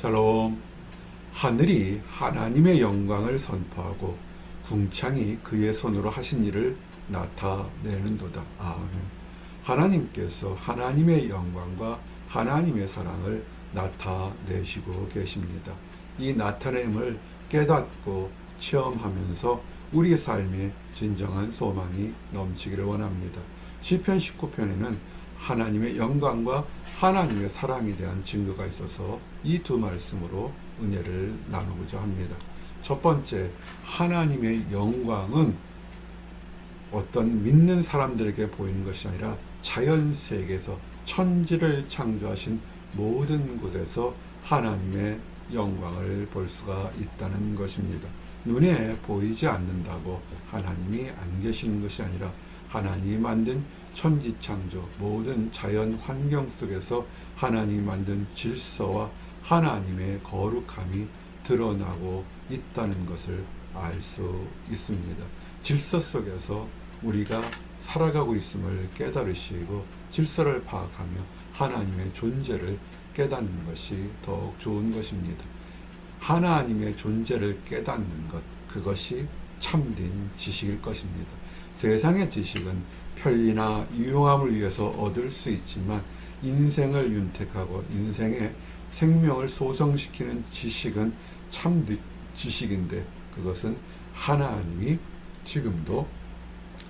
샬롬. 하늘이 하나님의 영광을 선포하고 궁창이 그의 손으로 하신 일을 나타내는도다. 아멘. 하나님께서 하나님의 영광과 하나님의 사랑을 나타내시고 계십니다. 이 나타냄을 깨닫고 체험하면서 우리 삶에 진정한 소망이 넘치기를 원합니다. 시편 19편에는 하나님의 영광과 하나님의 사랑에 대한 증거가 있어서 이 두 말씀으로 은혜를 나누고자 합니다. 첫 번째, 하나님의 영광은 어떤 믿는 사람들에게 보이는 것이 아니라 자연세계에서 천지를 창조하신 모든 곳에서 하나님의 영광을 볼 수가 있다는 것입니다. 눈에 보이지 않는다고 하나님이 안 계시는 것이 아니라 하나님이 만든 천지창조 모든 자연 환경 속에서 하나님이 만든 질서와 하나님의 거룩함이 드러나고 있다는 것을 알 수 있습니다. 질서 속에서 우리가 살아가고 있음을 깨달으시고 질서를 파악하며 하나님의 존재를 깨닫는 것이 더욱 좋은 것입니다. 하나님의 존재를 깨닫는 것, 그것이 참된 지식일 것입니다. 세상의 지식은 편리나 유용함을 위해서 얻을 수 있지만 인생을 윤택하고 인생의 생명을 소성시키는 지식은 참된 지식인데 그것은 하나님이 지금도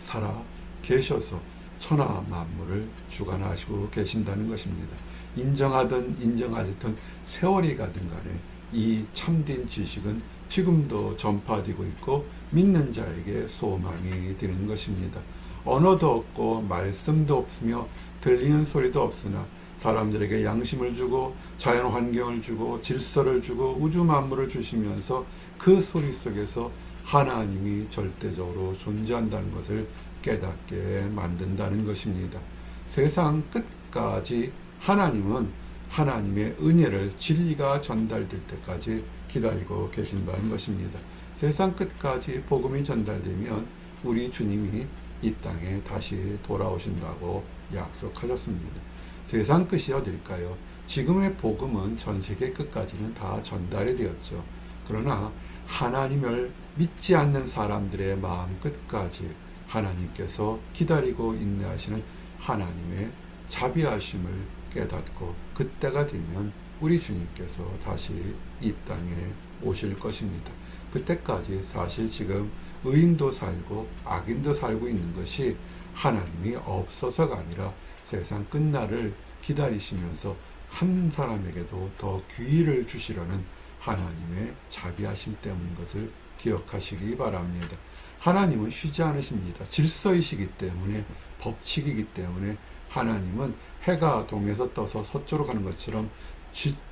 살아 계셔서 천하 만물을 주관하시고 계신다는 것입니다. 인정하든 인정하지 않든 세월이 가든 간에 이 참된 지식은 지금도 전파되고 있고 믿는 자에게 소망이 되는 것입니다. 언어도 없고 말씀도 없으며 들리는 소리도 없으나 사람들에게 양심을 주고 자연 환경을 주고 질서를 주고 우주 만물을 주시면서 그 소리 속에서 하나님이 절대적으로 존재한다는 것을 깨닫게 만든다는 것입니다. 세상 끝까지 하나님은 하나님의 은혜를 진리가 전달될 때까지 기다리고 계신다는 것입니다. 세상 끝까지 복음이 전달되면 우리 주님이 이 땅에 다시 돌아오신다고 약속하셨습니다. 세상 끝이 어딜까요? 지금의 복음은 전 세계 끝까지는 다 전달이 되었죠. 그러나 하나님을 믿지 않는 사람들의 마음 끝까지 하나님께서 기다리고 인내하시는 하나님의 자비하심을 깨닫고 그때가 되면 우리 주님께서 다시 이 땅에 오실 것입니다. 그때까지 사실 지금 의인도 살고 악인도 살고 있는 것이 하나님이 없어서가 아니라 세상 끝날을 기다리시면서 한 사람에게도 더 기회를 주시려는 하나님의 자비하심 때문인 것을 기억하시기 바랍니다. 하나님은 쉬지 않으십니다. 질서이시기 때문에 법칙이기 때문에 하나님은 해가 동에서 떠서 서쪽으로 가는 것처럼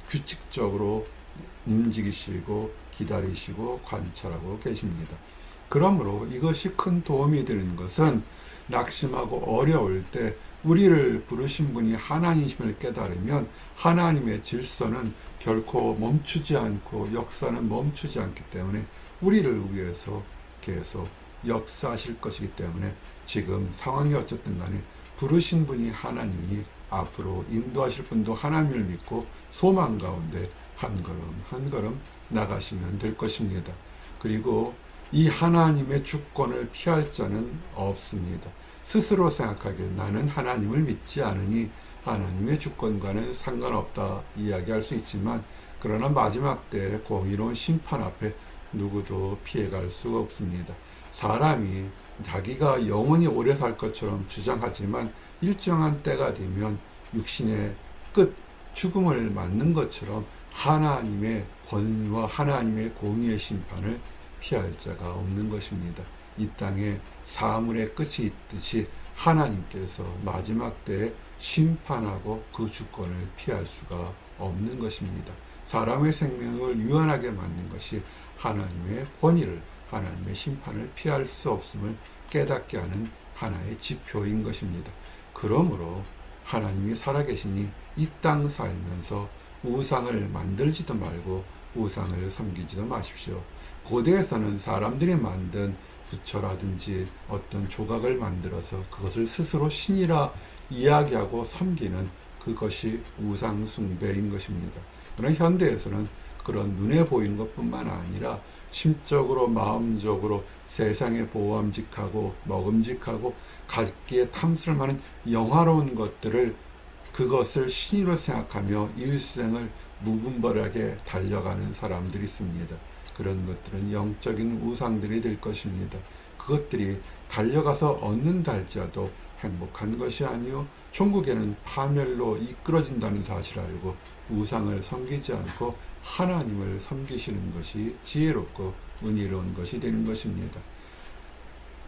규칙적으로 움직이시고 기다리시고 관찰하고 계십니다. 그러므로 이것이 큰 도움이 되는 것은 낙심하고 어려울 때 우리를 부르신 분이 하나님이심을 깨달으면 하나님의 질서는 결코 멈추지 않고 역사는 멈추지 않기 때문에 우리를 위해서 계속 역사하실 것이기 때문에 지금 상황이 어쨌든 간에 부르신 분이 하나님이니 앞으로 인도하실 분도 하나님을 믿고 소망 가운데 한 걸음 한 걸음 나가시면 될 것입니다. 그리고 이 하나님의 주권을 피할 자는 없습니다. 스스로 생각하기에 나는 하나님을 믿지 않으니 하나님의 주권과는 상관없다 이야기할 수 있지만 그러나 마지막 때 공의로운 심판 앞에 누구도 피해갈 수가 없습니다. 사람이 자기가 영원히 오래 살 것처럼 주장하지만 일정한 때가 되면 육신의 끝 죽음을 맞는 것처럼 하나님의 권위와 하나님의 공의의 심판을 피할 자가 없는 것입니다. 이 땅에 사물의 끝이 있듯이 하나님께서 마지막 때에 심판하고 그 주권을 피할 수가 없는 것입니다. 사람의 생명을 유한하게 만든 것이 하나님의 권위를 하나님의 심판을 피할 수 없음을 깨닫게 하는 하나의 지표인 것입니다. 그러므로 하나님이 살아계시니 이 땅 살면서 우상을 만들지도 말고 우상을 섬기지도 마십시오. 고대에서는 사람들이 만든 부처라든지 어떤 조각을 만들어서 그것을 스스로 신이라 이야기하고 섬기는 그것이 우상 숭배인 것입니다. 그러나 현대에서는 그런 눈에 보이는 것뿐만 아니라 심적으로 마음적으로 세상에 보암직하고 먹음직하고 갖기에 탐스를 많은 영화로운 것들을 그것을 신의로 생각하며 일생을 무분별하게 달려가는 사람들이 있습니다. 그런 것들은 영적인 우상들이 될 것입니다. 그것들이 달려가서 얻는다 할지라도 행복한 것이 아니요 천국에는 파멸로 이끌어진다는 사실을 알고 우상을 섬기지 않고 하나님을 섬기시는 것이 지혜롭고 은혜로운 것이 되는 것입니다.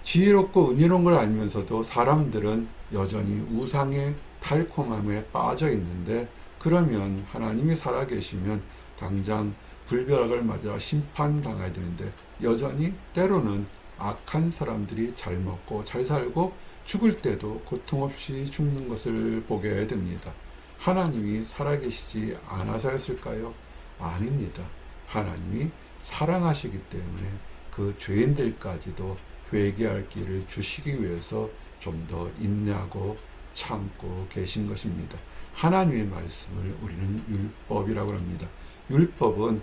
지혜롭고 은혜로운 걸 알면서도 사람들은 여전히 우상의 달콤함에 빠져 있는데, 그러면 하나님이 살아계시면 당장 불벼락을 맞아 심판당해야 되는데 여전히 때로는 악한 사람들이 잘 먹고 잘 살고 죽을 때도 고통 없이 죽는 것을 보게 됩니다. 하나님이 살아계시지 않아서였을까요? 아닙니다. 하나님이 사랑하시기 때문에 그 죄인들까지도 회개할 길을 주시기 위해서 좀 더 인내하고 참고 계신 것입니다. 하나님의 말씀을 우리는 율법이라고 합니다. 율법은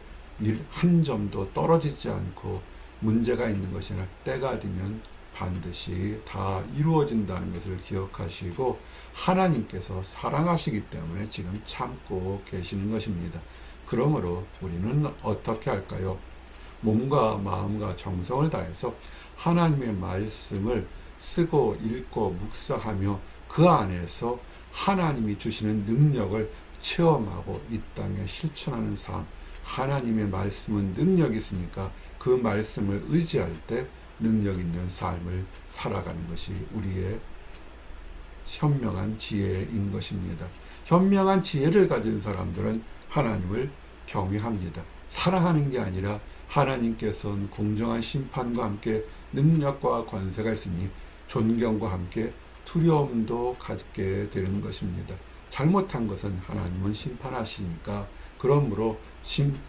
한 점도 떨어지지 않고 문제가 있는 것이 아니라 때가 되면 반드시 다 이루어진다는 것을 기억하시고 하나님께서 사랑하시기 때문에 지금 참고 계시는 것입니다. 그러므로 우리는 어떻게 할까요? 몸과 마음과 정성을 다해서 하나님의 말씀을 쓰고 읽고 묵상하며 그 안에서 하나님이 주시는 능력을 체험하고 이 땅에 실천하는 삶. 하나님의 말씀은 능력이 있으니까 그 말씀을 의지할 때 능력 있는 삶을 살아가는 것이 우리의 현명한 지혜인 것입니다. 현명한 지혜를 가진 사람들은 하나님을 경외합니다. 사랑하는 게 아니라 하나님께서는 공정한 심판과 함께 능력과 권세가 있으니 존경과 함께 두려움도 갖게 되는 것입니다. 잘못한 것은 하나님은 심판하시니까 그러므로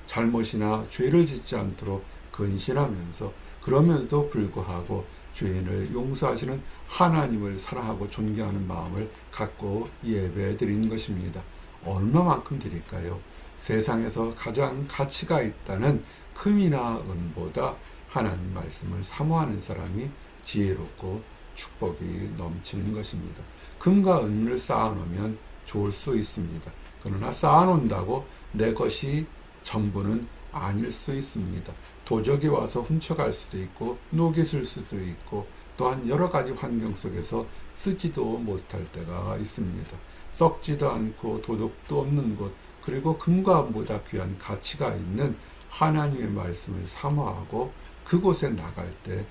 잘못이나 죄를 짓지 않도록 근신하면서 그러면서도 불구하고 죄인을 용서하시는 하나님을 사랑하고 존경하는 마음을 갖고 예배 드리는 것입니다. 얼마만큼 드릴까요? 세상에서 가장 가치가 있다는 금이나 은보다 하나님 말씀을 사모하는 사람이 지혜롭고 축복이 넘치는 것입니다. 금과 은을 쌓아놓으면 좋을 수 있습니다. 그러나 쌓아놓는다고 내 것이 전부는 아닐 수 있습니다. 도적이 와서 훔쳐갈 수도 있고 녹이 슬 수도 있고 또한 여러 가지 환경 속에서 쓰지도 못할 때가 있습니다. 썩지도 않고 도둑도 없는 곳, 그리고 금과 은보다 귀한 가치가 있는 하나님의 말씀을 사모하고 그곳에 나갈 때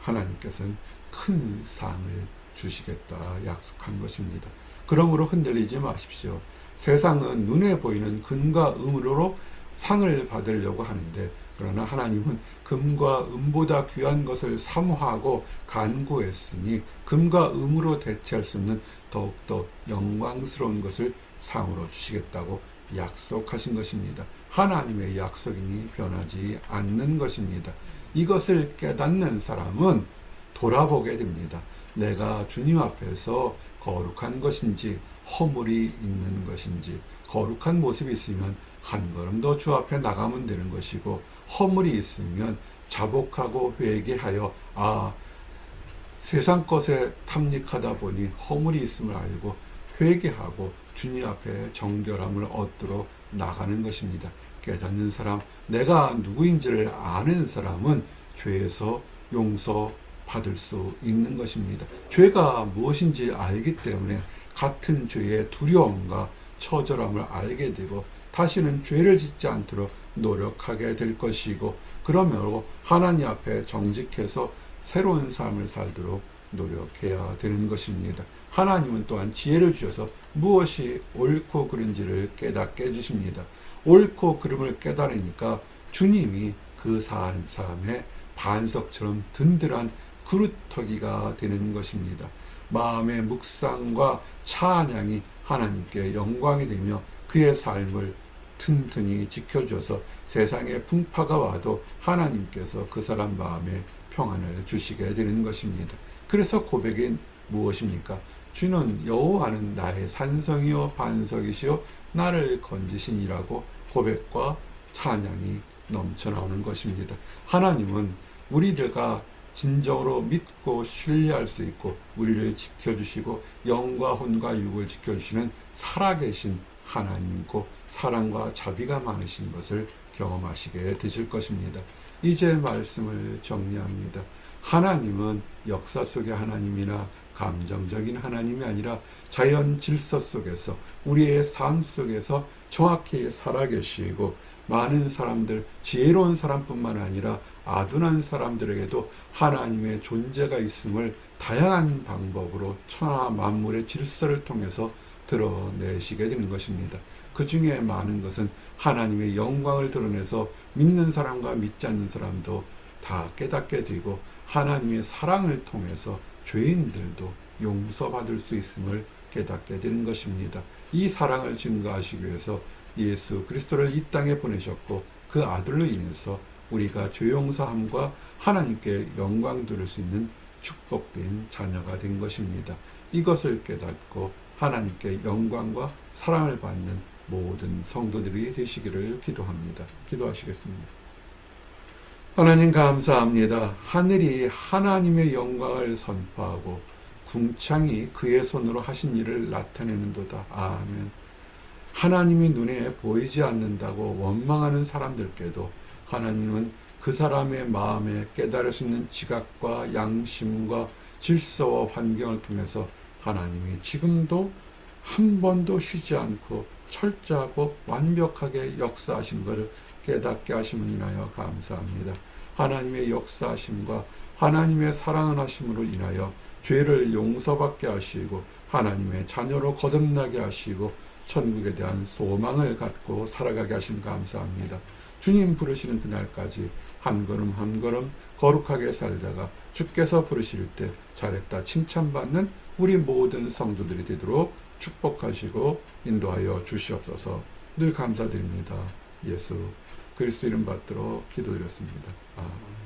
하나님께서는 큰 상을 주시겠다 약속한 것입니다. 그러므로 흔들리지 마십시오. 세상은 눈에 보이는 금과 은으로 상을 받으려고 하는데, 그러나 하나님은 금과 은보다 귀한 것을 사모하고 간구했으니 금과 은으로 대체할 수 없는 더욱더 영광스러운 것을 상으로 주시겠다고 약속하신 것입니다. 하나님의 약속이니 변하지 않는 것입니다. 이것을 깨닫는 사람은 돌아보게 됩니다. 내가 주님 앞에서 거룩한 것인지 허물이 있는 것인지, 거룩한 모습이 있으면 한 걸음 더 주 앞에 나가면 되는 것이고, 허물이 있으면 자복하고 회개하여 세상 것에 탐닉하다 보니 허물이 있음을 알고 회개하고 주님 앞에 정결함을 얻도록 나가는 것입니다. 깨닫는 사람, 내가 누구인지를 아는 사람은 죄에서 용서받을 수 있는 것입니다. 죄가 무엇인지 알기 때문에 같은 죄의 두려움과 처절함을 알게 되고 다시는 죄를 짓지 않도록 노력하게 될 것이고, 그러므로 하나님 앞에 정직해서 새로운 삶을 살도록 노력해야 되는 것입니다. 하나님은 또한 지혜를 주셔서 무엇이 옳고 그른지를 깨닫게 해주십니다. 옳고 그름을 깨달으니까 주님이 그 삶의 반석처럼 든든한 그루터기가 되는 것입니다. 마음의 묵상과 찬양이 하나님께 영광이 되며 그의 삶을 튼튼히 지켜줘서 세상에 풍파가 와도 하나님께서 그 사람 마음에 평안을 주시게 되는 것입니다. 그래서 고백이 무엇입니까? 주는 여호와는 나의 산성이요 반석이시요 나를 건지시니라고 고백과 찬양이 넘쳐나오는 것입니다. 하나님은 우리들과 진정으로 믿고 신뢰할 수 있고 우리를 지켜주시고 영과 혼과 육을 지켜주시는 살아계신 하나님이고 사랑과 자비가 많으신 것을 경험하시게 되실 것입니다. 이제 말씀을 정리합니다. 하나님은 역사 속의 하나님이나 감정적인 하나님이 아니라 자연 질서 속에서 우리의 삶 속에서 정확히 살아계시고 많은 사람들, 지혜로운 사람뿐만 아니라 아둔한 사람들에게도 하나님의 존재가 있음을 다양한 방법으로 천하 만물의 질서를 통해서 드러내시게 되는 것입니다. 그 중에 많은 것은 하나님의 영광을 드러내서 믿는 사람과 믿지 않는 사람도 다 깨닫게 되고 하나님의 사랑을 통해서 죄인들도 용서받을 수 있음을 깨닫게 되는 것입니다. 이 사랑을 증거하시기 위해서 예수 그리스도를 이 땅에 보내셨고 그 아들로 인해서 우리가 죄 용서함과 하나님께 영광 돌릴 수 있는 축복된 자녀가 된 것입니다. 이것을 깨닫고 하나님께 영광과 사랑을 받는 모든 성도들이 되시기를 기도합니다. 기도하시겠습니다. 하나님 감사합니다. 하늘이 하나님의 영광을 선포하고 궁창이 그의 손으로 하신 일을 나타내는도다. 아멘. 하나님이 눈에 보이지 않는다고 원망하는 사람들께도 하나님은 그 사람의 마음에 깨달을 수 있는 지각과 양심과 질서와 환경을 통해서 하나님이 지금도 한 번도 쉬지 않고 철저하고 완벽하게 역사하신 것을 깨닫게 하심을 인하여 감사합니다. 하나님의 역사하심과 하나님의 사랑을 하심으로 인하여 죄를 용서받게 하시고 하나님의 자녀로 거듭나게 하시고 천국에 대한 소망을 갖고 살아가게 하신 감사합니다. 주님 부르시는 그날까지 한 걸음 한 걸음 거룩하게 살다가 주께서 부르실 때 잘했다 칭찬받는 우리 모든 성도들이 되도록 축복하시고 인도하여 주시옵소서. 늘 감사드립니다. 예수 그리스도 이름 받들어 기도드렸습니다. 아멘.